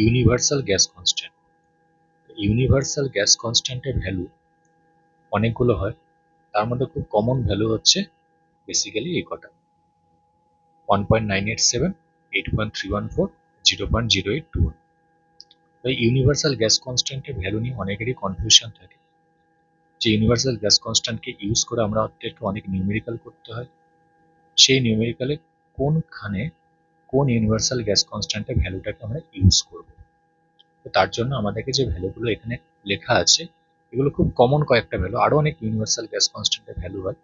Universal gas constant. Universal gas কনস্ট্যান্টের value অনেকগুলো হয়, তার মধ্যে খুব কমন ভ্যালু হচ্ছে বেসিক্যালি এই কটা: 1.987, 8.314, 0.0821। তাই ইউনিভার্সাল গ্যাস কনস্ট্যান্টের ভ্যালু নিয়ে অনেকেরই কনফিউশন থাকে যে ইউনিভার্সাল গ্যাস কনস্ট্যান্টকে ইউজ করে আমরা একটু অনেক নিউমেরিক্যাল করতে হয়, সেই নিউমেরিক্যালে কোনখানে কোন ইউনিভার্সাল গ্যাস কনস্ট্যান্টের ভ্যালুটাকে আমরা ইউজ করব। তো তার জন্য আমাদেরকে যে ভ্যালুগুলো এখানে লেখা আছে এগুলো খুব কমন কয়েকটা ভ্যালু। আরও অনেক ইউনিভার্সাল গ্যাস কনস্ট্যান্টের ভ্যালু হয়,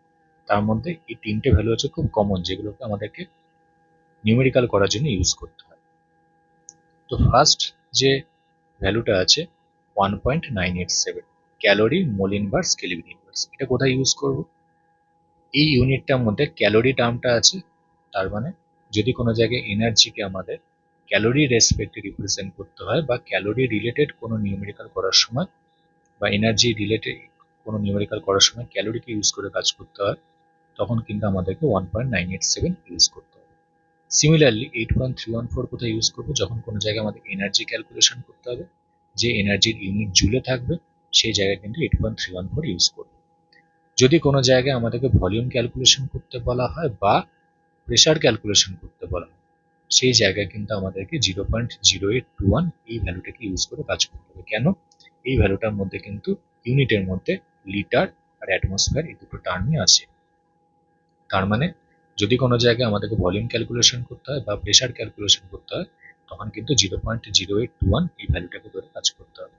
তার মধ্যে এই তিনটে ভ্যালু হচ্ছে খুব কমন, যেগুলোকে আমাদেরকে নিউমেরিক্যাল করার জন্য ইউজ করতে হয়। তো ফার্স্ট যে ভ্যালুটা আছে 1.987 calorie mole inverse kelvin inverse, এটা কোথায় ইউজ করব? এই ইউনিটটার মধ্যে ক্যালোরি টার্মটা আছে, তার মানে যদি কোনো জায়গায় এনার্জিকে আমাদের ক্যালোরি রেসপেক্টে রিপ্রেজেন্ট করতে হয় বা ক্যালোরি রিলেটেড কোনো নিউমেরিক্যাল করার সময় বা এনার্জি রিলেটেড কোনো নিউমেরিক্যাল করার সময় ক্যালোরিকে ইউজ করে কাজ করতে হয়, তখন কিন্তু আমাদেরকে 1.987 ইউজ করতে হবে। সিমিলারলি 8.314 কোথায় ইউজ করবো? যখন কোনো জায়গায় আমাদের এনার্জি ক্যালকুলেশন করতে হবে, যে এনার্জির ইউনিট জুলে থাকবে, সেই জায়গায় কিন্তু 8.314 ইউজ করবো। যদি কোনো জায়গায় আমাদেরকে ভলিউম ক্যালকুলেশন করতে বলা হয় বা প্রেশার ক্যালকুলেশন করতে বলা হয়, সেই জায়গায় কিন্তু আমাদেরকে 0.0821 এই ভ্যালুটাকে ইউজ করে কাজ করতে হবে। কেন? এই ভ্যালুটার মধ্যে কিন্তু ইউনিটের মধ্যে লিটার আর অ্যাটমসফিয়ার এই দুটো টার্মই আছে। তার মানে যদি কোনো জায়গায় আমাদেরকে ভলিউম ক্যালকুলেশন করতে হয় বা প্রেশার ক্যালকুলেশন করতে হয়, তখন কিন্তু 0.0821 এই ভ্যালুটাকে ধরে কাজ করতে হবে।